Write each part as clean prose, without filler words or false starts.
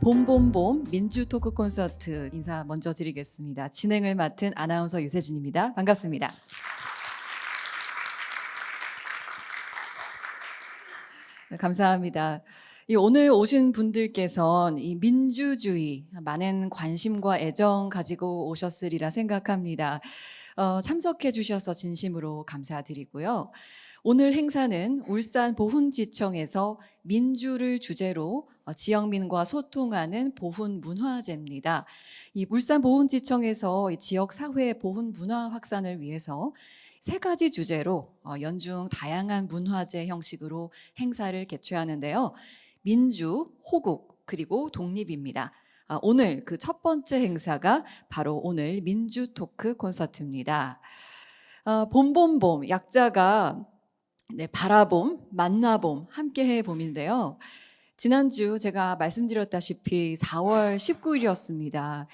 봄봄봄 민주 토크 콘서트 인사 먼저 드리겠습니다. 진행을 맡은 아나운서 유세진입니다. 반갑습니다. 네, 감사합니다. 오늘 오신 분들께선 이 민주주의 많은 관심과 애정 가지고 오셨으리라 생각합니다. 참석해 주셔서 진심으로 감사드리고요. 오늘 행사는 울산 보훈지청에서 민주를 주제로 지역민과 소통하는 보훈 문화제입니다. 이 울산 보훈지청에서 지역 사회 보훈 문화 확산을 위해서 세 가지 주제로 연중 다양한 문화제 형식으로 행사를 개최하는데요. 민주, 호국, 그리고 독립입니다. 오늘 그 첫 번째 행사가 바로 오늘 민주 토크 콘서트입니다. 봄봄봄 약자가 바라봄, 만나봄, 함께해 봄인데요. 지난주 제가 말씀드렸다시피 4월 19일이었습니다.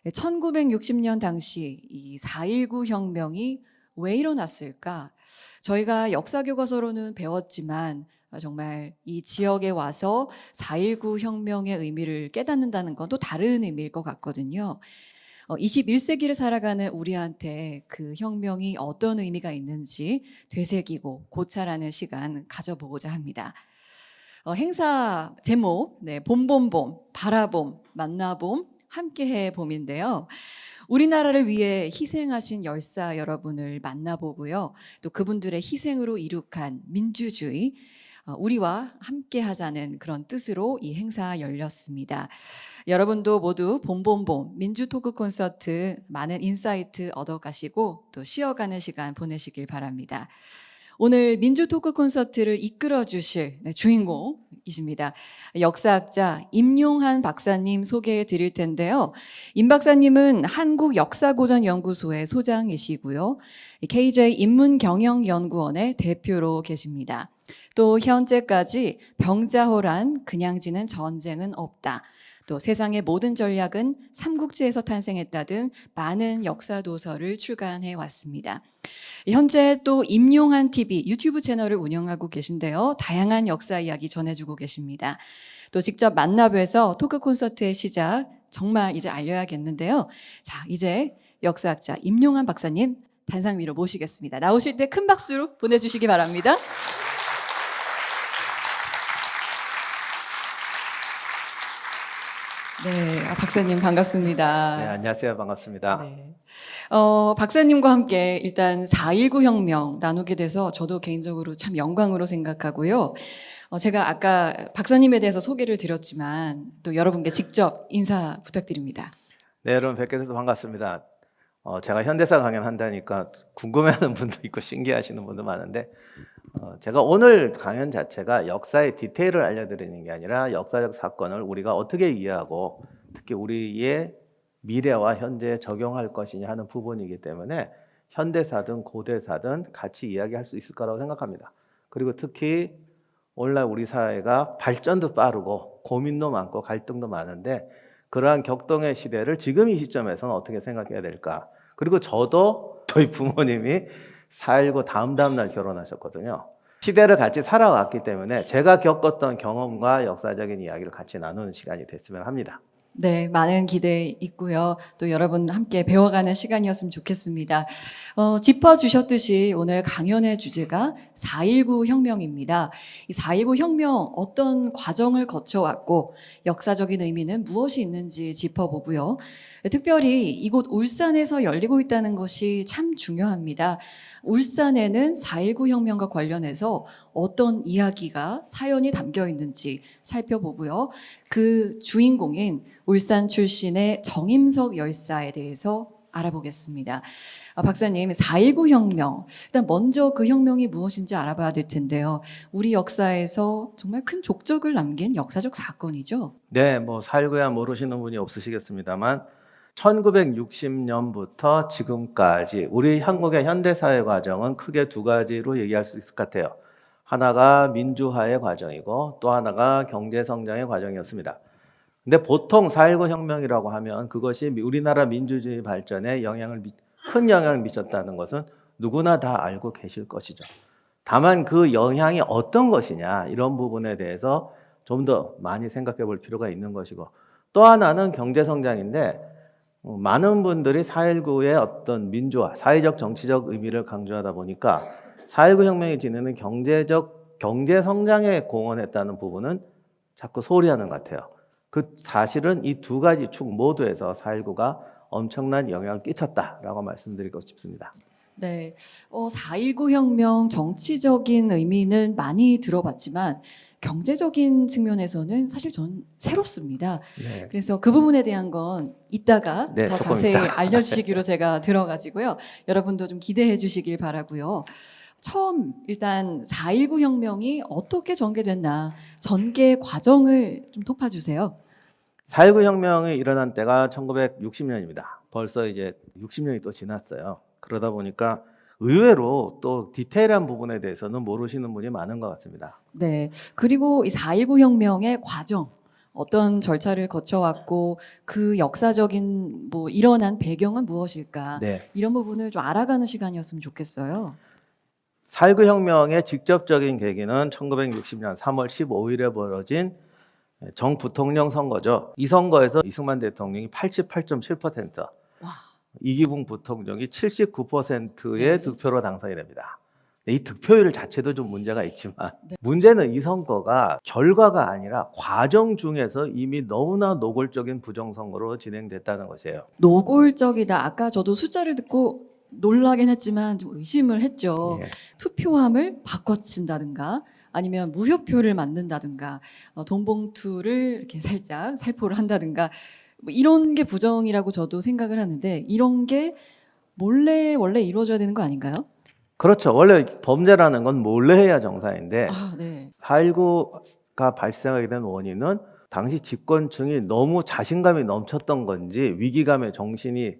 1960년 당시 이 4.19 혁명이 왜 일어났을까? 저희가 역사 교과서로는 배웠지만 정말 이 지역에 와서 4.19 혁명의 의미를 깨닫는다는 건 또 다른 의미일 것 같거든요. 21세기를 살아가는 우리한테 그 혁명이 어떤 의미가 있는지 되새기고 고찰하는 시간 가져보고자 합니다. 행사 제목, 봄봄봄, 바라봄, 만나봄, 함께해 봄인데요. 우리나라를 위해 희생하신 열사 여러분을 만나보고요. 또 그분들의 희생으로 이룩한 민주주의, 우리와 함께 하자는 그런 뜻으로 이 행사 열렸습니다. 여러분도 모두 봄봄봄 민주 토크 콘서트 많은 인사이트 얻어가시고 또 쉬어가는 시간 보내시길 바랍니다. 오늘 민주 토크 콘서트를 이끌어 주실 주인공이십니다. 역사학자 임용한 박사님 소개해 드릴 텐데요. 임 박사님은 한국역사고전연구소의 소장이시고요. KJ 인문경영연구원의 대표로 계십니다. 또 현재까지 병자호란 그냥 지는 전쟁은 없다. 또 세상의 모든 전략은 삼국지에서 탄생했다 등 많은 역사 도서를 출간해 왔습니다. 현재 또 임용한 TV 유튜브 채널을 운영하고 계신데요. 다양한 역사 이야기 전해주고 계십니다. 또 직접 만나뵈서 토크 콘서트의 시작 정말 이제 알려야겠는데요. 자, 이제 역사학자 임용한 박사님 단상 위로 모시겠습니다. 나오실 때 큰 박수로 보내주시기 바랍니다. 네, 박사님 반갑습니다. 네, 안녕하세요. 반갑습니다. 네. 박사님과 함께 일단 4.19 혁명 나누게 돼서 저도 개인적으로 참 영광으로 생각하고요. 제가 아까 박사님에 대해서 소개를 드렸지만 또 여러분께 직접 인사 부탁드립니다. 네, 여러분 뵙게 돼서 반갑습니다. 제가 현대사 강연한다니까 궁금해하는 분도 있고 신기하시는 분도 많은데 제가 오늘 강연 자체가 역사의 디테일을 알려드리는 게 아니라 역사적 사건을 우리가 어떻게 이해하고 특히 우리의 미래와 현재에 적용할 것이냐 하는 부분이기 때문에 현대사든 고대사든 같이 이야기할 수 있을 거라고 생각합니다. 그리고 특히 오늘날 우리 사회가 발전도 빠르고 고민도 많고 갈등도 많은데 그러한 격동의 시대를 지금 이 시점에서는 어떻게 생각해야 될까? 그리고 저도 저희 부모님이 4.19 다음 날 결혼하셨거든요. 시대를 같이 살아왔기 때문에 제가 겪었던 경험과 역사적인 이야기를 같이 나누는 시간이 됐으면 합니다. 네, 많은 기대 있고요. 또 여러분 함께 배워가는 시간이었으면 좋겠습니다. 짚어주셨듯이 오늘 강연의 주제가 4.19 혁명입니다. 이 4.19 혁명 어떤 과정을 거쳐왔고 역사적인 의미는 무엇이 있는지 짚어보고요. 특별히 이곳 울산에서 열리고 있다는 것이 참 중요합니다. 울산에는 4.19 혁명과 관련해서 어떤 이야기가 사연이 담겨 있는지 살펴보고요. 그 주인공인 울산 출신의 정임석 열사에 대해서 알아보겠습니다. 박사님, 4.19 혁명. 일단 먼저 그 혁명이 무엇인지 알아봐야 될 텐데요. 우리 역사에서 정말 큰 족적을 남긴 역사적 사건이죠. 네, 4.19야 모르시는 분이 없으시겠습니다만 1960년부터 지금까지 우리 한국의 현대사회 과정은 크게 두 가지로 얘기할 수 있을 것 같아요. 하나가 민주화의 과정이고 또 하나가 경제성장의 과정이었습니다. 근데 보통 4.19 혁명이라고 하면 그것이 우리나라 민주주의 발전에 큰 영향을 미쳤다는 것은 누구나 다 알고 계실 것이죠. 다만 그 영향이 어떤 것이냐 이런 부분에 대해서 좀 더 많이 생각해 볼 필요가 있는 것이고 또 하나는 경제 성장인데 많은 분들이 4.19의 어떤 민주화, 사회적 정치적 의미를 강조하다 보니까 4.19 혁명이 지니는 경제 성장에 공헌했다는 부분은 자꾸 소홀히 하는 것 같아요. 그 사실은 이 두 가지 축 모두에서 4.19가 엄청난 영향을 끼쳤다라고 말씀드리고 싶습니다. 네, 4.19 혁명 정치적인 의미는 많이 들어봤지만 경제적인 측면에서는 사실 전 새롭습니다. 네. 그래서 그 부분에 대한 건 이따가 네, 더 조금 자세히 이따가. 알려주시기로 제가 들어가지고요. 여러분도 좀 기대해 주시길 바라고요. 처음 일단 4.19 혁명이 어떻게 전개됐나 전개 과정을 좀 짚어주세요. 4.19 혁명이 일어난 때가 1960년입니다. 벌써 이제 60년이 또 지났어요. 그러다 보니까 의외로 또 디테일한 부분에 대해서는 모르시는 분이 많은 것 같습니다. 네. 그리고 이 4.19 혁명의 과정, 어떤 절차를 거쳐왔고 그 역사적인 뭐 일어난 배경은 무엇일까? 네. 이런 부분을 좀 알아가는 시간이었으면 좋겠어요. 4.19 혁명의 직접적인 계기는 1960년 3월 15일에 벌어진 정부통령 선거죠. 이 선거에서 이승만 대통령이 88.7%, 와. 이기붕 부통령이 79%의 네. 득표로 당선이 됩니다. 이 득표율 자체도 좀 문제가 있지만 네. 문제는 이 선거가 결과가 아니라 과정 중에서 이미 너무나 노골적인 부정선거로 진행됐다는 것이에요. 노골적이다. 아까 저도 숫자를 듣고 놀라긴 했지만 좀 의심을 했죠. 예. 투표함을 바꿔친다든가 아니면 무효표를 만든다든가 돈봉투를 이렇게 살짝 살포를 한다든가 뭐 이런 게 부정이라고 저도 생각을 하는데 이런 게 몰래 원래 이루어져야 되는 거 아닌가요? 그렇죠. 원래 범죄라는 건 몰래 해야 정상인데 아, 네. 4.19가 발생하게 된 원인은 당시 집권층이 너무 자신감이 넘쳤던 건지 위기감의 정신이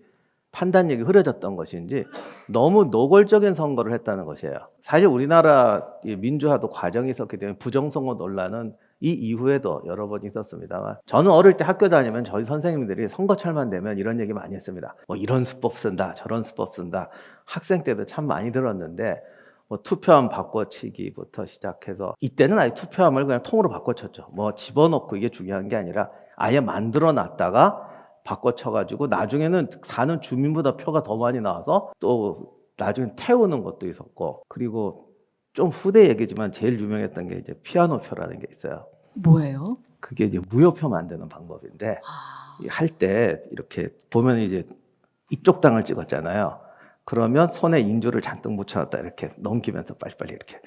판단력이 흐려졌던 것인지 너무 노골적인 선거를 했다는 것이에요. 사실 우리나라 민주화도 과정이 있었기 때문에 부정선거 논란은 이 이후에도 여러 번 있었습니다만 저는 어릴 때 학교 다니면 저희 선생님들이 선거철만 되면 이런 얘기 많이 했습니다. 뭐 이런 수법 쓴다, 저런 수법 쓴다. 학생 때도 참 많이 들었는데 뭐 투표함 바꿔치기부터 시작해서 이때는 아예 투표함을 그냥 통으로 바꿔쳤죠. 뭐 집어넣고 이게 중요한 게 아니라 아예 만들어 놨다가 바꿔쳐가지고 나중에는 사는 주민보다 표가 더 많이 나와서 또 나중에 태우는 것도 있었고 그리고 좀 후대 얘기지만 제일 유명했던 게 이제 피아노표라는 게 있어요. 뭐예요? 그게 이제 무효표 만드는 방법인데 할 때 이렇게 보면 이제 이쪽 당을 찍었잖아요. 그러면 손에 인주를 잔뜩 묻혀놨다 이렇게 넘기면서 빨리빨리 이렇게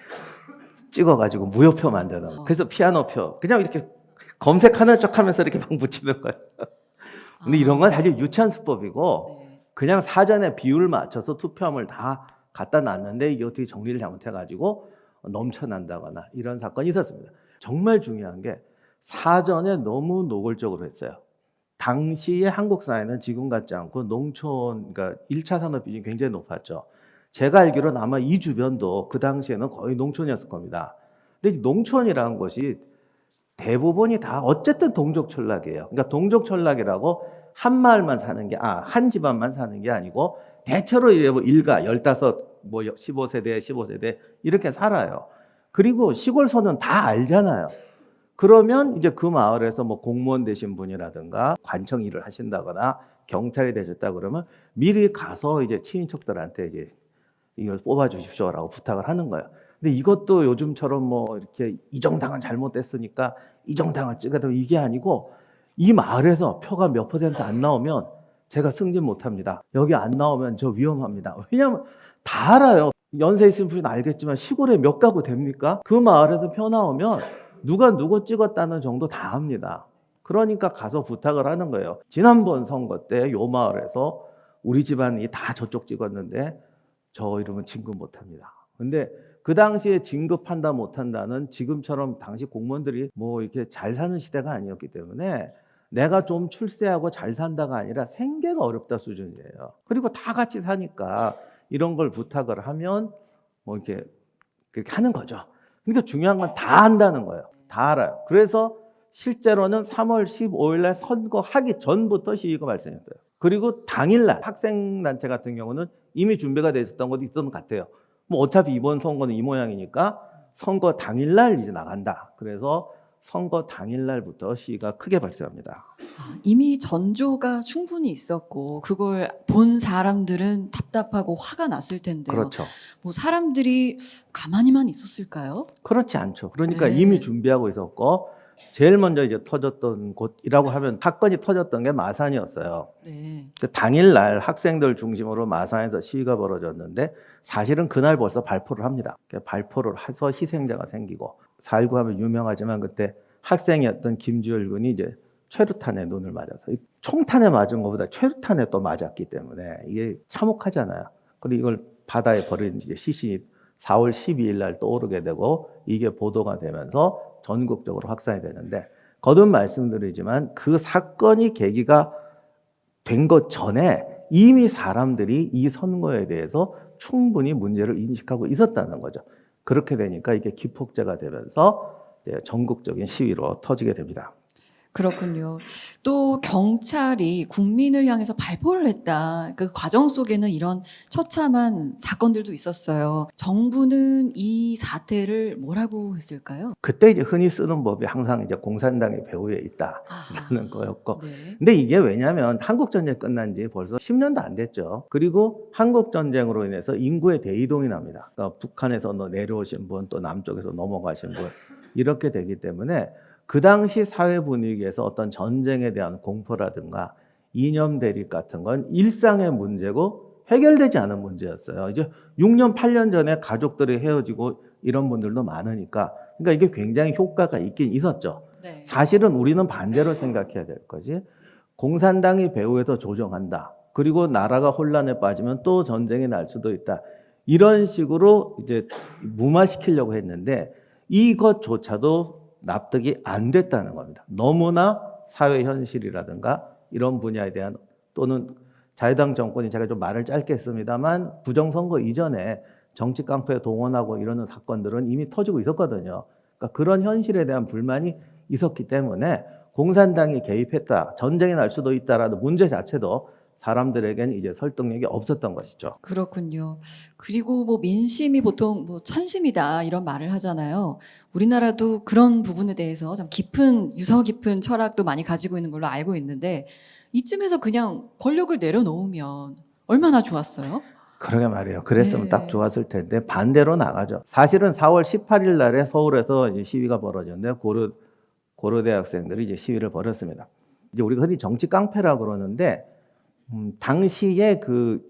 찍어가지고 무효표 만드는. 그래서 피아노표 그냥 이렇게 검색하는 척하면서 이렇게 막 붙이는 거예요. 근데 이런 건 사실 유치한 수법이고 네. 그냥 사전에 비율 맞춰서 투표함을 다 갖다 놨는데 이게 어떻게 정리를 잘못해가지고 넘쳐난다거나 이런 사건이 있었습니다. 정말 중요한 게 사전에 너무 노골적으로 했어요. 당시의 한국 사회는 지금 같지 않고 농촌, 그러니까 1차 산업 비중이 굉장히 높았죠. 제가 알기로는 아마 이 주변도 그 당시에는 거의 농촌이었을 겁니다. 근데 농촌이라는 것이 대부분이 다 어쨌든 동족촌락이에요. 그러니까 동족촌락이라고 한 마을만 사는 게, 한 집안만 사는 게 아니고 대체로 뭐 일가, 15, 뭐 15세대, 15세대 이렇게 살아요. 그리고 시골서는 다 알잖아요. 그러면 이제 그 마을에서 뭐 공무원 되신 분이라든가 관청 일을 하신다거나 경찰이 되셨다 그러면 미리 가서 이제 친인척들한테 이제 이걸 뽑아 주십시오라고 부탁을 하는 거예요. 근데 이것도 요즘처럼 뭐 이렇게 이정당은 잘못됐으니까 이정당을 찍어도 이게 아니고 이 마을에서 표가 몇 퍼센트 안 나오면 제가 승진 못 합니다. 여기 안 나오면 저 위험합니다. 왜냐하면 다 알아요. 연세 있으신 분은 알겠지만 시골에 몇 가구 됩니까? 그 마을에서 표 나오면 누가 누구 찍었다는 정도 다 압니다. 그러니까 가서 부탁을 하는 거예요. 지난번 선거 때 요 마을에서 우리 집안이 다 저쪽 찍었는데 저 이러면 진급 못 합니다. 근데 그 당시에 진급한다 못한다는 지금처럼 당시 공무원들이 뭐 이렇게 잘 사는 시대가 아니었기 때문에 내가 좀 출세하고 잘 산다가 아니라 생계가 어렵다 수준이에요. 그리고 다 같이 사니까 이런 걸 부탁을 하면 뭐 이렇게 그렇게 하는 거죠. 그러니까 중요한 건 다 안다는 거예요. 다 알아요. 그래서 실제로는 3월 15일 날 선거하기 전부터 시위가 발생했어요. 그리고 당일날 학생단체 같은 경우는 이미 준비가 돼 있었던 것도 있었던 것 같아요. 뭐 어차피 이번 선거는 이 모양이니까 선거 당일날 이제 나간다. 그래서 선거 당일날부터 시위가 크게 발생합니다. 이미 전조가 충분히 있었고 그걸 본 사람들은 답답하고 화가 났을 텐데요. 그렇죠. 뭐 사람들이 가만히만 있었을까요? 그렇지 않죠. 그러니까 네. 이미 준비하고 있었고 제일 먼저 이제 터졌던 곳이라고 하면 사건이 터졌던 게 마산이었어요. 네. 당일날 학생들 중심으로 마산에서 시위가 벌어졌는데 사실은 그날 벌써 발포를 합니다. 발포를 해서 희생자가 생기고 4.19 하면 유명하지만 그때 학생이었던 김주열 군이 이제 최루탄에 눈을 맞아서 총탄에 맞은 것보다 최루탄에 또 맞았기 때문에 이게 참혹하잖아요. 그리고 이걸 바다에 버린 이제 시신이 4월 12일 날 떠오르게 되고 이게 보도가 되면서 전국적으로 확산이 되는데 거듭 말씀드리지만 그 사건이 계기가 된 것 전에 이미 사람들이 이 선거에 대해서 충분히 문제를 인식하고 있었다는 거죠. 그렇게 되니까 이게 기폭제가 되면서 이제 전국적인 시위로 터지게 됩니다. 그렇군요. 또 경찰이 국민을 향해서 발포를 했다. 그 과정 속에는 이런 처참한 사건들도 있었어요. 정부는 이 사태를 뭐라고 했을까요? 그때 이제 흔히 쓰는 법이 항상 이제 공산당의 배후에 있다라는 아, 거였고 네. 근데 이게 왜냐하면 한국전쟁 끝난 지 벌써 10년도 안 됐죠. 그리고 한국전쟁으로 인해서 인구의 대이동이 납니다. 그러니까 북한에서 내려오신 분, 또 남쪽에서 넘어가신 분 이렇게 되기 때문에 그 당시 사회 분위기에서 어떤 전쟁에 대한 공포라든가 이념 대립 같은 건 일상의 문제고 해결되지 않은 문제였어요. 이제 6년, 8년 전에 가족들이 헤어지고 이런 분들도 많으니까 그러니까 이게 굉장히 효과가 있긴 있었죠. 네. 사실은 우리는 반대로 생각해야 될 거지. 공산당이 배후에서 조정한다. 그리고 나라가 혼란에 빠지면 또 전쟁이 날 수도 있다. 이런 식으로 이제 무마시키려고 했는데 이것조차도 납득이 안 됐다는 겁니다. 너무나 사회 현실이라든가 이런 분야에 대한 또는 자유당 정권이 제가 좀 말을 짧게 했습니다만 부정선거 이전에 정치 깡패에 동원하고 이러는 사건들은 이미 터지고 있었거든요. 그러니까 그런 현실에 대한 불만이 있었기 때문에 공산당이 개입했다, 전쟁이 날 수도 있다라는 문제 자체도 사람들에게는 이제 설득력이 없었던 것이죠. 그렇군요. 그리고 뭐 민심이 보통 뭐 천심이다 이런 말을 하잖아요. 우리나라도 그런 부분에 대해서 참 유서 깊은 철학도 많이 가지고 있는 걸로 알고 있는데 이쯤에서 그냥 권력을 내려놓으면 얼마나 좋았어요? 그러게 말이에요. 그랬으면 네. 딱 좋았을 텐데 반대로 나가죠. 사실은 4월 18일 날에 서울에서 이제 시위가 벌어졌는데 고려대 학생들이 이제 시위를 벌였습니다. 이제 우리가 흔히 정치 깡패라고 그러는데 당시에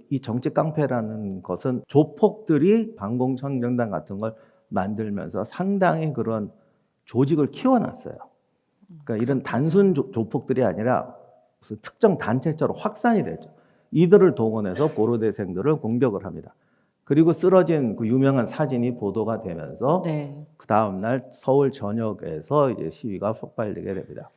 이 정치 깡패라는 것은 조폭들이 반공청정당 같은 걸 만들면서 상당히 그런 조직을 키워놨어요. 그러니까 이런 단순 조폭들이 아니라 무슨 특정 단체처럼 확산이 되죠. 이들을 동원해서 고려대생들을 공격을 합니다. 그리고 쓰러진 그 유명한 사진이 보도가 되면서 네. 그 다음 날 서울 전역에서 이제 시위가 폭발되게 됩니다.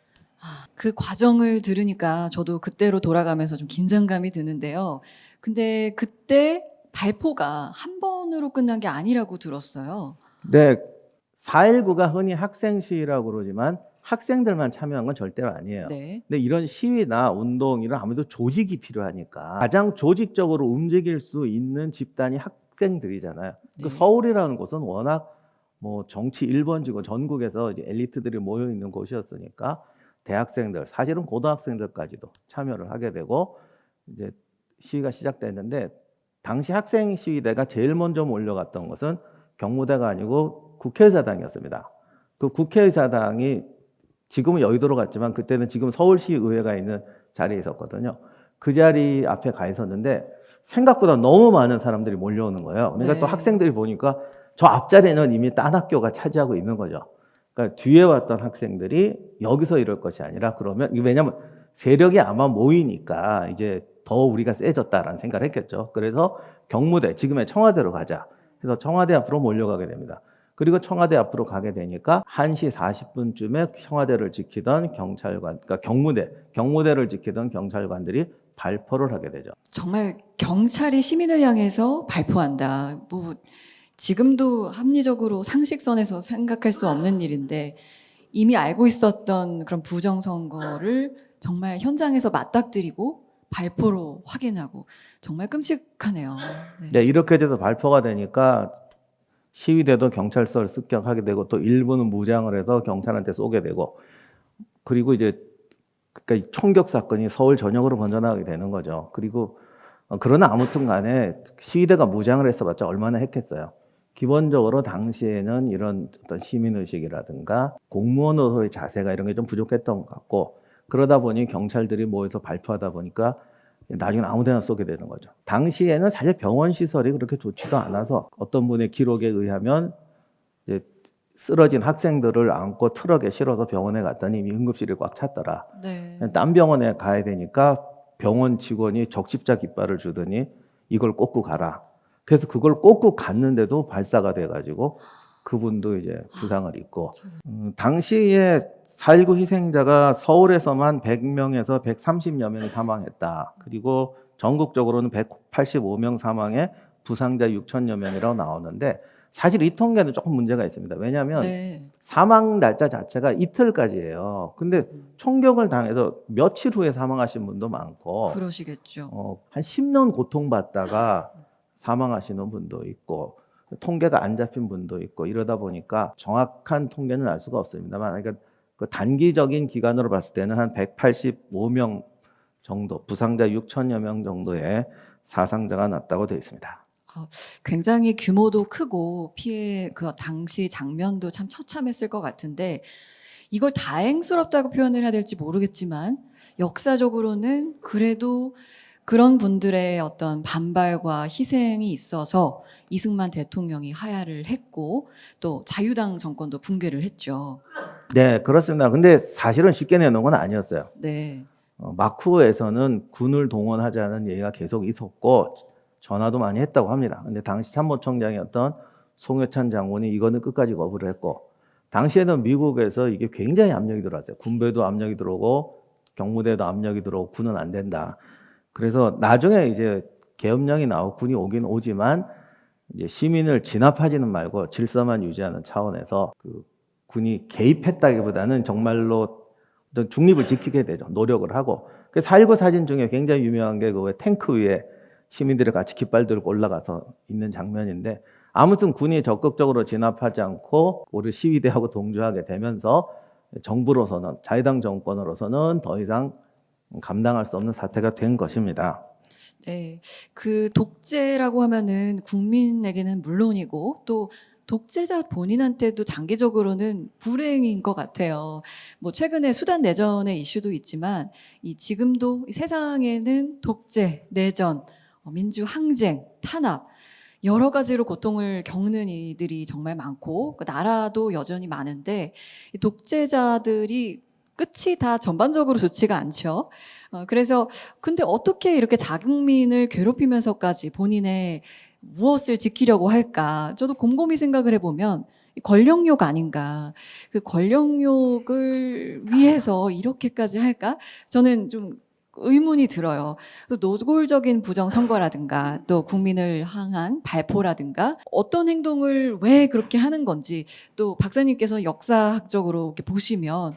그 과정을 들으니까 저도 그때로 돌아가면서 좀 긴장감이 드는데요. 근데 그때 발포가 한 번으로 끝난 게 아니라고 들었어요. 네, 4.19가 흔히 학생 시위라고 그러지만 학생들만 참여한 건 절대로 아니에요. 네. 근데 이런 시위나 운동 이런 아무래도 조직이 필요하니까 가장 조직적으로 움직일 수 있는 집단이 학생들이잖아요. 그 네. 서울이라는 곳은 워낙 뭐 정치 1번지고 전국에서 이제 엘리트들이 모여 있는 곳이었으니까 대학생들, 사실은 고등학생들까지도 참여를 하게 되고 이제 시위가 시작됐는데 당시 학생 시위대가 제일 먼저 몰려갔던 것은 경무대가 아니고 국회의사당이었습니다. 그 국회의사당이 지금은 여의도로 갔지만 그때는 지금 서울시의회가 있는 자리에 있었거든요. 그 자리 앞에 가 있었는데 생각보다 너무 많은 사람들이 몰려오는 거예요. 그러니까 네. 또 학생들이 보니까 저 앞자리는 이미 딴 학교가 차지하고 있는 거죠. 그러니까 뒤에 왔던 학생들이 여기서 이럴 것이 아니라 그러면 왜냐하면 세력이 아마 모이니까 이제 더 우리가 세졌다라는 생각을 했겠죠. 그래서 경무대, 지금의 청와대로 가자. 그래서 청와대 앞으로 몰려가게 됩니다. 그리고 청와대 앞으로 가게 되니까 1시 40분쯤에 청와대를 지키던 경찰관, 그러니까 경무대를 지키던 경찰관들이 발포를 하게 되죠. 정말 경찰이 시민을 향해서 발포한다. 뭐 지금도 합리적으로 상식선에서 생각할 수 없는 일인데 이미 알고 있었던 그런 부정선거를 정말 현장에서 맞닥뜨리고 발포로 확인하고 정말 끔찍하네요. 네. 네, 이렇게 돼서 발포가 되니까 시위대도 경찰서를 습격하게 되고 또 일부는 무장을 해서 경찰한테 쏘게 되고 그리고 이제 그러니까 이 총격 사건이 서울 전역으로 번져나가게 되는 거죠. 그리고 그러나 아무튼 간에 시위대가 무장을 했어봤자 얼마나 했겠어요. 기본적으로 당시에는 이런 어떤 시민의식이라든가 공무원으로서의 자세가 이런 게 좀 부족했던 것 같고 그러다 보니 경찰들이 모여서 발표하다 보니까 나중에 아무 데나 쏘게 되는 거죠. 당시에는 사실 병원 시설이 그렇게 좋지도 않아서 어떤 분의 기록에 의하면 이제 쓰러진 학생들을 안고 트럭에 실어서 병원에 갔더니 이미 응급실이 꽉 찼더라. 네. 딴 병원에 가야 되니까 병원 직원이 적십자 깃발을 주더니 이걸 꽂고 가라. 그래서 그걸 꽂고 갔는데도 발사가 돼가지고 그분도 이제 부상을 입고 당시에 4.19 희생자가 서울에서만 100명에서 130여 명이 사망했다. 그리고 전국적으로는 185명 사망에 부상자 6천여 명이라고 나오는데 사실 이 통계는 조금 문제가 있습니다. 왜냐하면 네. 사망 날짜 자체가 이틀까지예요. 근데 총격을 당해서 며칠 후에 사망하신 분도 많고 그러시겠죠. 한 10년 고통받다가 사망하시는 분도 있고 통계가 안 잡힌 분도 있고 이러다 보니까 정확한 통계는 알 수가 없습니다만 그러니까 그 단기적인 기간으로 봤을 때는 한 185명 정도, 부상자 6천여 명 정도의 사상자가 났다고 되어 있습니다. 굉장히 규모도 크고 피해 그 당시 장면도 참 처참했을 것 같은데 이걸 다행스럽다고 표현을 해야 될지 모르겠지만 역사적으로는 그래도 그런 분들의 어떤 반발과 희생이 있어서 이승만 대통령이 하야를 했고 또 자유당 정권도 붕괴를 했죠. 네, 그렇습니다. 근데 사실은 쉽게 내놓은 건 아니었어요. 네. 막후에서는 군을 동원하자는 얘기가 계속 있었고 전화도 많이 했다고 합니다. 근데 당시 참모총장이었던 송회찬 장군이 이거는 끝까지 거부를 했고 당시에는 미국에서 이게 굉장히 압력이 들어왔어요. 군부에도 압력이 들어오고 경무대에도 압력이 들어오고 군은 안 된다. 그래서 나중에 이제 계엄령이 나오고 군이 오긴 오지만 이제 시민을 진압하지는 말고 질서만 유지하는 차원에서 그 군이 개입했다기보다는 정말로 어떤 중립을 지키게 되죠. 노력을 하고. 그 4.19 사진 중에 굉장히 유명한 게 그 탱크 위에 시민들이 같이 깃발 들고 올라가서 있는 장면인데 아무튼 군이 적극적으로 진압하지 않고 우리 시위대하고 동조하게 되면서 정부로서는 자유당 정권으로서는 더 이상 감당할 수 없는 사태가 된 것입니다. 네. 그 독재라고 하면은 국민에게는 물론이고 또 독재자 본인한테도 장기적으로는 불행인 것 같아요. 뭐 최근에 수단 내전의 이슈도 있지만 이 지금도 이 세상에는 독재, 내전, 민주 항쟁, 탄압 여러 가지로 고통을 겪는 이들이 정말 많고 그 나라도 여전히 많은데 이 독재자들이 끝이 다 전반적으로 좋지가 않죠. 그래서 근데 어떻게 이렇게 자국민을 괴롭히면서까지 본인의 무엇을 지키려고 할까? 저도 곰곰이 생각을 해보면 이 권력욕 아닌가? 그 권력욕을 위해서 이렇게까지 할까? 저는 좀 의문이 들어요. 또 노골적인 부정선거라든가 또 국민을 향한 발포라든가 어떤 행동을 왜 그렇게 하는 건지 또 박사님께서 역사학적으로 이렇게 보시면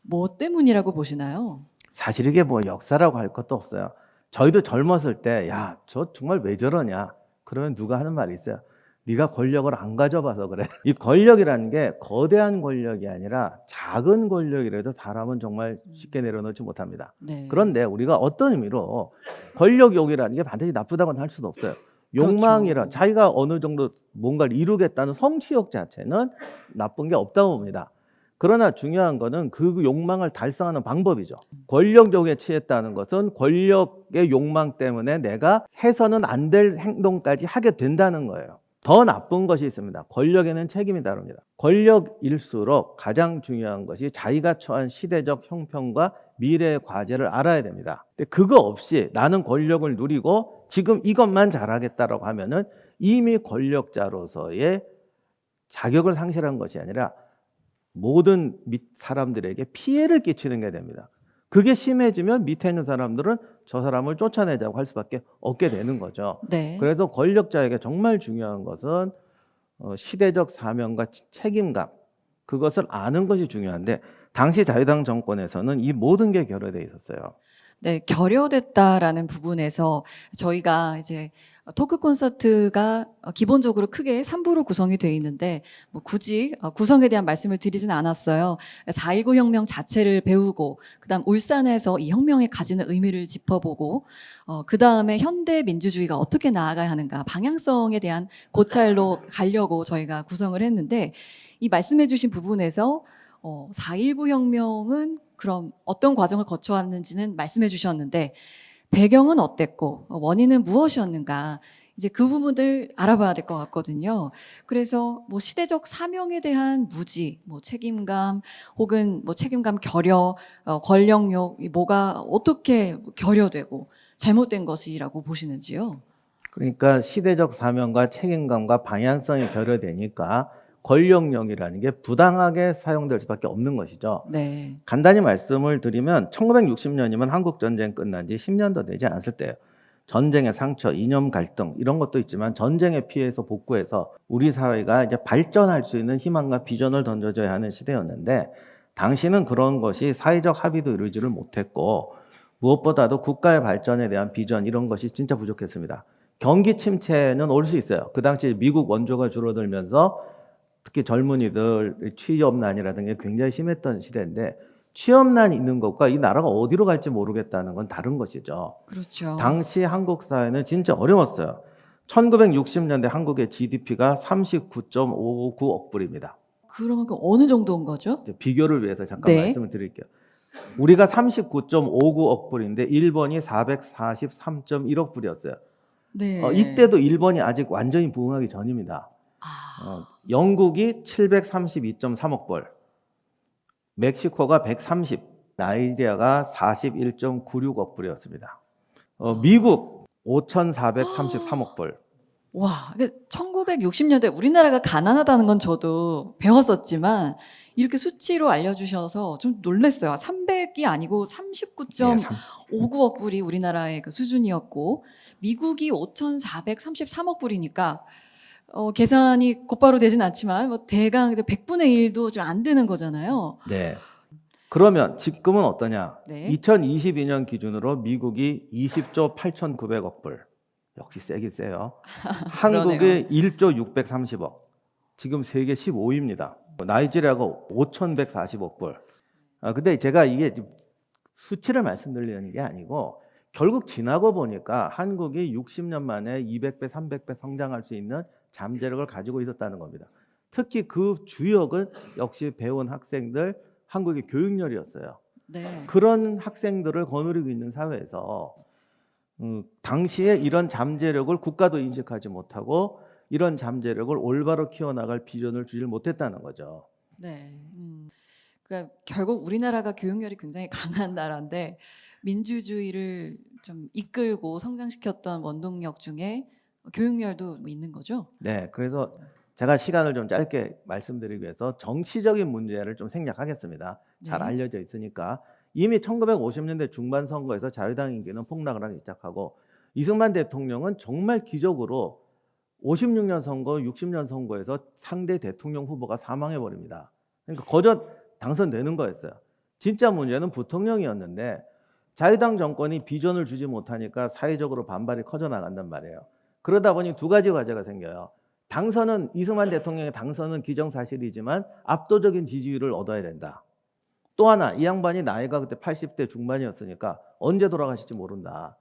뭐 때문이라고 보시나요? 사실 이게 뭐 역사라고 할 것도 없어요. 저희도 젊었을 때, 야, 저 정말 왜 저러냐? 그러면 누가 하는 말이 있어요. 네가 권력을 안 가져봐서 그래. 이 권력이라는 게 거대한 권력이 아니라 작은 권력이라도 사람은 정말 쉽게 내려놓지 못합니다. 네. 그런데 우리가 어떤 의미로 권력욕이라는 게 반드시 나쁘다고는 할 수는 없어요. 욕망이라 그렇죠. 자기가 어느 정도 뭔가를 이루겠다는 성취욕 자체는 나쁜 게 없다고 봅니다. 그러나 중요한 거는 그 욕망을 달성하는 방법이죠. 권력욕에 취했다는 것은 권력의 욕망 때문에 내가 해서는 안 될 행동까지 하게 된다는 거예요. 더 나쁜 것이 있습니다. 권력에는 책임이 다릅니다. 권력일수록 가장 중요한 것이 자기가 처한 시대적 형편과 미래의 과제를 알아야 됩니다. 근데 그거 없이 나는 권력을 누리고 지금 이것만 잘하겠다라고 하면은 이미 권력자로서의 자격을 상실한 것이 아니라 모든 밑 사람들에게 피해를 끼치는 게 됩니다. 그게 심해지면 밑에 있는 사람들은 저 사람을 쫓아내자고 할 수밖에 없게 되는 거죠. 네. 그래서 권력자에게 정말 중요한 것은 시대적 사명과 책임감, 그것을 아는 것이 중요한데 당시 자유당 정권에서는 이 모든 게 결여되어 있었어요. 네, 결여됐다라는 부분에서 저희가 이제 토크 콘서트가 기본적으로 크게 3부로 구성이 되어 있는데 뭐 굳이 구성에 대한 말씀을 드리진 않았어요. 4.19 혁명 자체를 배우고 그다음 울산에서 이 혁명이 가지는 의미를 짚어보고 그다음에 현대 민주주의가 어떻게 나아가야 하는가 방향성에 대한 고찰로 가려고 저희가 구성을 했는데 이 말씀해 주신 부분에서 4.19 혁명은 그럼 어떤 과정을 거쳐왔는지는 말씀해 주셨는데 배경은 어땠고 원인은 무엇이었는가 이제 그 부분을 알아봐야 될 것 같거든요. 그래서 뭐 시대적 사명에 대한 무지, 뭐 책임감 혹은 뭐 책임감 결여, 권력욕 이 뭐가 어떻게 결여되고 잘못된 것이라고 보시는지요? 그러니까 시대적 사명과 책임감과 방향성이 결여되니까 권력령이라는 게 부당하게 사용될 수밖에 없는 것이죠. 네. 간단히 말씀을 드리면 1960년이면 한국 전쟁 끝난 지 10년도 되지 않았을 때예요. 전쟁의 상처, 이념 갈등 이런 것도 있지만 전쟁의 피해에서 복구해서 우리 사회가 이제 발전할 수 있는 희망과 비전을 던져줘야 하는 시대였는데 당시는 그런 것이 사회적 합의도 이루지를 못했고 무엇보다도 국가의 발전에 대한 비전 이런 것이 진짜 부족했습니다. 경기 침체는 올 수 있어요. 그 당시 미국 원조가 줄어들면서 특히 젊은이들 취업난이라든가 굉장히 심했던 시대인데 취업난이 있는 것과 이 나라가 어디로 갈지 모르겠다는 건 다른 것이죠. 그렇죠. 당시 한국 사회는 진짜 어려웠어요. 1960년대 한국의 GDP가 39.59억 불입니다. 그러면 그 어느 정도인 거죠? 이제 비교를 위해서 잠깐 네. 말씀을 드릴게요. 우리가 39.59억 불인데 일본이 443.1억 불이었어요. 네. 이때도 일본이 아직 완전히 부흥하기 전입니다. 영국이 732.3억 불, 멕시코가 130, 나이지리아가 41.96억 불이었습니다. 미국 5,433억 불. 와, 1960년대 우리나라가 가난하다는 건 저도 배웠었지만 이렇게 수치로 알려주셔서 좀 놀랐어요. 300이 아니고 39.59억 불이 우리나라의 그 수준이었고 미국이 5,433억 불이니까 계산이 곧바로 되진 않지만 뭐 대강 100분의 1도 좀 안 되는 거잖아요. 네. 그러면 지금은 어떠냐? 네. 2022년 기준으로 미국이 20조 8,900억 불. 역시 세긴 세요. 한국이 1조 630억. 지금 세계 15위입니다. 나이지리아가 5,140억 불. 근데 제가 이게 수치를 말씀드리는 게 아니고 결국 지나고 보니까 한국이 60년 만에 200배, 300배 성장할 수 있는 잠재력을 가지고 있었다는 겁니다. 특히 그 주역은 역시 배운 학생들, 한국의 교육열이었어요. 네. 그런 학생들을 거느리고 있는 사회에서 당시에 이런 잠재력을 국가도 인식하지 못하고 이런 잠재력을 올바로 키워나갈 비전을 주질 못했다는 거죠. 네. 그러니까 결국 우리나라가 교육열이 굉장히 강한 나라인데 민주주의를 좀 이끌고 성장시켰던 원동력 중에 교육열도 뭐 있는 거죠? 네, 그래서 제가 시간을 좀 짧게 말씀드리기 위해서 정치적인 문제를 좀 생략하겠습니다. 잘 네. 알려져 있으니까 이미 1950년대 중반 선거에서 자유당 인기는 폭락을 하기 시작하고 이승만 대통령은 정말 기적으로 56년 선거, 60년 선거에서 상대 대통령 후보가 사망해 버립니다. 그러니까 거저 당선되는 거였어요. 진짜 문제는 부통령이었는데 자유당 정권이 비전을 주지 못하니까 사회적으로 반발이 커져 나간단 말이에요. 그러다 보니 두 가지 과제가 생겨요. 당선은 이승만 대통령의 당선은 기정사실이지만 압도적인 지지율을 얻어야 된다. 또 하나 이 양반이 나이가 그때 80대 중반이었으니까 언제 돌아가실지 모른다.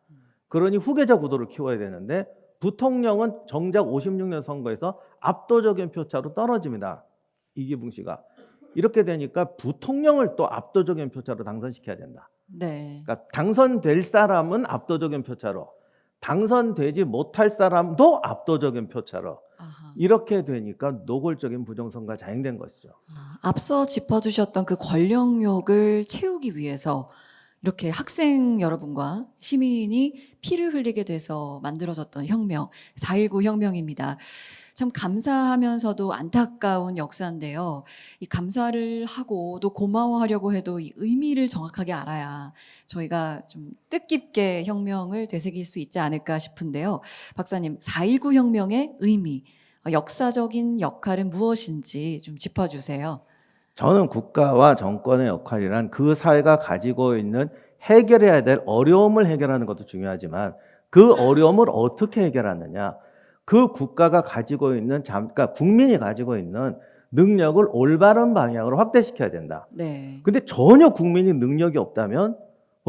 그러니 후계자 구도를 키워야 되는데 부통령은 정작 56년 선거에서 압도적인 표차로 떨어집니다. 이기붕 씨가. 이렇게 되니까 부통령을 또 압도적인 표차로 당선시켜야 된다. 네. 그러니까 당선될 사람은 압도적인 표차로, 당선되지 못할 사람도 압도적인 표차로 아하. 이렇게 되니까 노골적인 부정선거가 자행된 것이죠. 앞서 짚어주셨던 그 권력욕을 채우기 위해서 이렇게 학생 여러분과 시민이 피를 흘리게 돼서 만들어졌던 혁명, 4.19 혁명입니다. 참 감사하면서도 안타까운 역사인데요. 이 감사를 하고 또 고마워하려고 해도 이 의미를 정확하게 알아야 저희가 좀 뜻깊게 혁명을 되새길 수 있지 않을까 싶은데요. 박사님, 4.19 혁명의 의미, 역사적인 역할은 무엇인지 좀 짚어주세요. 저는 국가와 정권의 역할이란 그 사회가 가지고 있는 해결해야 될 어려움을 해결하는 것도 중요하지만 그 어려움을 어떻게 해결하느냐, 그 국가가 가지고 있는 그러니까 국민이 가지고 있는 능력을 올바른 방향으로 확대시켜야 된다. 네. 근데 전혀 국민이 능력이 없다면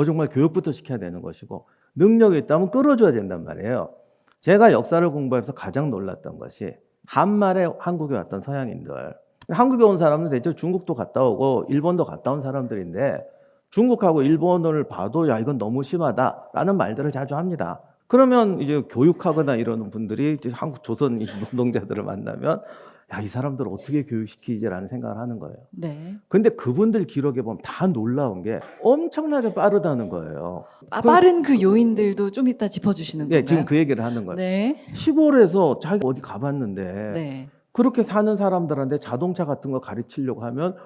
정말 교육부터 시켜야 되는 것이고, 능력이 있다면 끌어줘야 된단 말이에요. 제가 역사를 공부하면서 가장 놀랐던 것이 한말에 한국에 왔던 서양인들, 한국에 온 사람은 대체 중국도 갔다 오고 일본도 갔다 온 사람들인데 중국하고 일본을 봐도 야 이건 너무 심하다라는 말들을 자주 합니다. 그러면 이제 교육하거나 이러는 분들이 이제 한국 조선 노동자들을 만나면 야, 이 사람들 어떻게 교육시키지라는 생각을 하는 거예요. 네. 근데 그분들 기록에 보면 다 놀라운 게 엄청나게 빠르다는 거예요. 빠른 그 요인들도 좀 이따 짚어주시는 건가요? 네, 지금 그 얘기를 하는 거예요. 네. 시골에서 자기가 어디 가봤는데 네. 그렇게 사는 사람들한테 자동차 같은 거 가르치려고 하면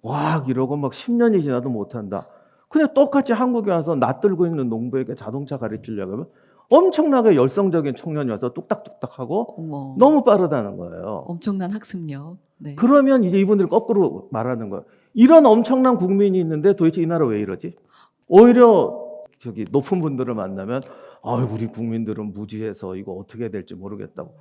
와 이러고 막 10년이 지나도 못한다. 그냥 똑같이 한국에 와서 낯들고 있는 농부에게 자동차 가르치려고 하면 엄청나게 열성적인 청년이 와서 뚝딱뚝딱하고 어머. 너무 빠르다는 거예요. 엄청난 학습력. 네. 그러면 이제 이분들이 거꾸로 말하는 거예요. 이런 엄청난 국민이 있는데 도대체 이 나라 왜 이러지? 오히려 저기 높은 분들을 만나면 우리 국민들은 무지해서 이거 어떻게 될지 모르겠다고.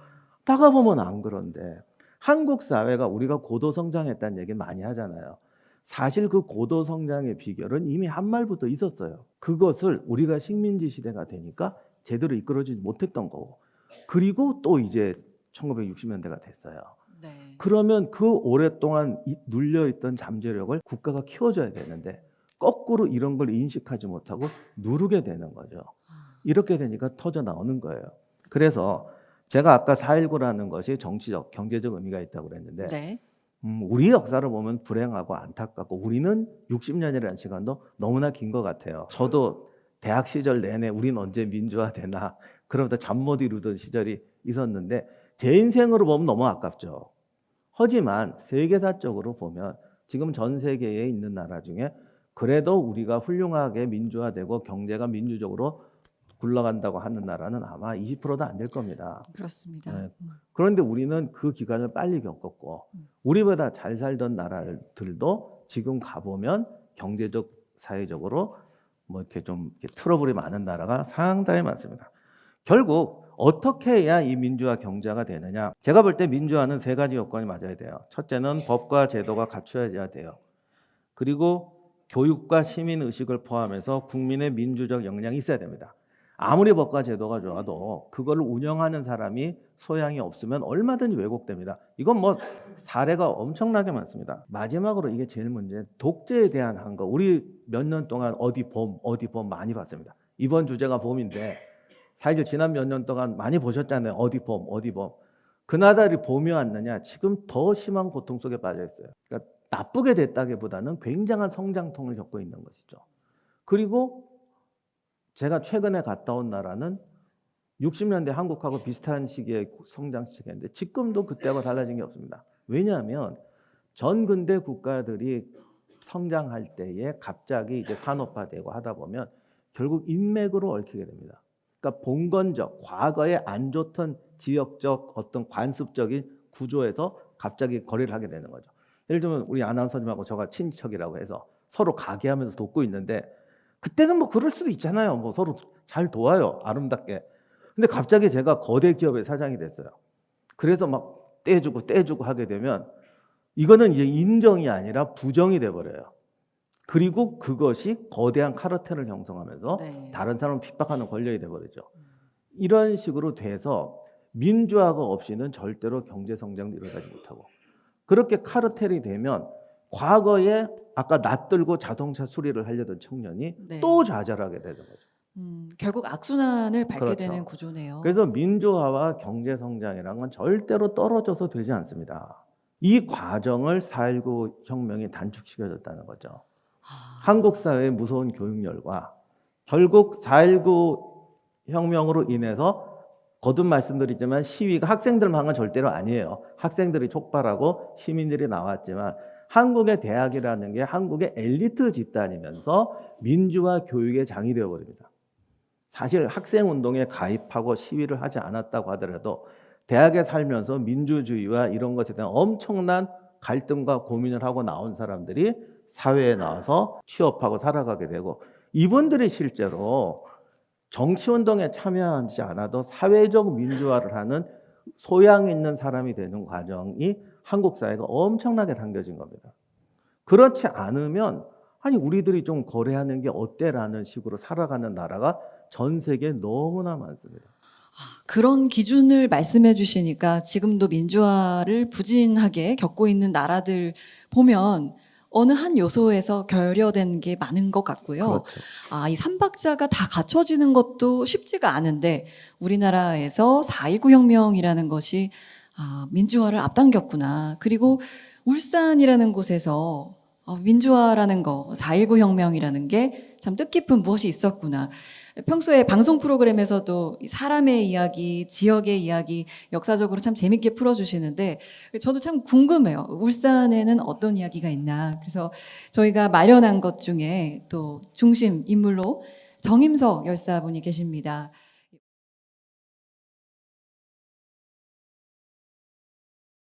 다가보면 안 그런데 한국 사회가 우리가 고도 성장했다는 얘기 많이 하잖아요. 사실 그 고도 성장의 비결은 이미 한말부터 있었어요. 그것을 우리가 식민지 시대가 되니까 제대로 이끌어지지 못했던 거고, 그리고 또 이제 1960년대가 됐어요. 네. 그러면 그 오랫동안 눌려있던 잠재력을 국가가 키워줘야 되는데 거꾸로 이런 걸 인식하지 못하고 누르게 되는 거죠. 이렇게 되니까 터져 나오는 거예요. 그래서 제가 아까 4.19라는 것이 정치적, 경제적 의미가 있다고 그랬는데 네. 우리 역사를 보면 불행하고 안타깝고 우리는 60년이라는 시간도 너무나 긴 것 같아요. 저도 대학 시절 내내 우린 언제 민주화되나 그러면서 잠 못 이루던 시절이 있었는데 제 인생으로 보면 너무 아깝죠. 하지만 세계사적으로 보면 지금 전 세계에 있는 나라 중에 그래도 우리가 훌륭하게 민주화되고 경제가 민주적으로 굴러간다고 하는 나라는 아마 20%도 안 될 겁니다. 그렇습니다. 네. 그런데 우리는 그 기간을 빨리 겪었고 우리보다 잘 살던 나라들도 지금 가보면 경제적, 사회적으로 뭐 이렇게 좀 트러블이 많은 나라가 상당히 많습니다. 결국 어떻게 해야 이 민주화 경제가 되느냐? 제가 볼 때 민주화는 세 가지 요건이 맞아야 돼요. 첫째는 법과 제도가 갖춰져야 돼요. 그리고 교육과 시민 의식을 포함해서 국민의 민주적 역량이 있어야 됩니다. 아무리 법과 제도가 좋아도 그걸 운영하는 사람이 소양이 없으면 얼마든지 왜곡됩니다. 이건 뭐 사례가 엄청나게 많습니다. 마지막으로 이게 제일 문제, 독재에 대한 한거. 우리 몇 년 동안 어디 봄 많이 봤습니다. 이번 주제가 봄인데 사실 지난 몇 년 동안 많이 보셨잖아요. 어디 봄. 그나달이 봄이 왔느냐? 지금 더 심한 고통 속에 빠져 있어요. 그러니까 나쁘게 됐다기보다는 굉장한 성장통을 겪고 있는 것이죠. 그리고 제가 최근에 갔다 온 나라는 60년대 한국하고 비슷한 시기의 성장 시기인데 지금도 그때하고 달라진 게 없습니다. 왜냐하면 전 근대 국가들이 성장할 때에 갑자기 이제 산업화되고 하다 보면 결국 인맥으로 얽히게 됩니다. 그러니까 봉건적, 과거에 안 좋던 지역적 어떤 관습적인 구조에서 갑자기 거래를 하게 되는 거죠. 예를 들면 우리 아나운서님하고 저가 친척이라고 해서 서로 가게하면서 돕고 있는데 그때는 뭐 그럴 수도 있잖아요. 뭐 서로 잘 도와요. 아름답게. 근데 갑자기 제가 거대 기업의 사장이 됐어요. 그래서 막 떼주고 하게 되면 이거는 이제 인정이 아니라 부정이 돼버려요. 그리고 그것이 거대한 카르텔을 형성하면서 네. 다른 사람을 핍박하는 권력이 돼버리죠. 이런 식으로 돼서 민주화가 없이는 절대로 경제 성장도 이루어지지 못하고, 그렇게 카르텔이 되면 과거에 아까 낯들고 자동차 수리를 하려던 청년이 네. 또 좌절하게 되는 거죠. 결국 악순환을 밟게 그렇죠. 되는 구조네요. 그래서 민주화와 경제 성장이란 건 절대로 떨어져서 되지 않습니다. 이 과정을 4.19 혁명이 단축시켜줬다는 거죠. 한국 사회의 무서운 교육열과 결국 4.19 혁명으로 인해서 거듭 말씀드리지만 시위가 학생들만 한 건 절대로 아니에요. 학생들이 촉발하고 시민들이 나왔지만 한국의 대학이라는 게 한국의 엘리트 집단이면서 민주화 교육의 장이 되어버립니다. 사실 학생운동에 가입하고 시위를 하지 않았다고 하더라도 대학에 살면서 민주주의와 이런 것에 대한 엄청난 갈등과 고민을 하고 나온 사람들이 사회에 나와서 취업하고 살아가게 되고, 이분들이 실제로 정치운동에 참여하지 않아도 사회적 민주화를 하는 소양 있는 사람이 되는 과정이 한국 사회가 엄청나게 당겨진 겁니다. 그렇지 않으면 아니 우리들이 좀 거래하는 게 어때라는 식으로 살아가는 나라가 전 세계에 너무나 많습니다. 그런 기준을 말씀해 주시니까 지금도 민주화를 부진하게 겪고 있는 나라들 보면 어느 한 요소에서 결여된 게 많은 것 같고요. 그렇죠. 이 삼박자가 다 갖춰지는 것도 쉽지가 않은데 우리나라에서 4.19 혁명이라는 것이 민주화를 앞당겼구나. 그리고 울산이라는 곳에서 민주화라는 거, 4.19 혁명이라는 게 참 뜻깊은 무엇이 있었구나. 평소에 방송 프로그램에서도 사람의 이야기, 지역의 이야기 역사적으로 참 재밌게 풀어주시는데 저도 참 궁금해요. 울산에는 어떤 이야기가 있나. 그래서 저희가 마련한 것 중에 또 중심 인물로 정임석 열사분이 계십니다.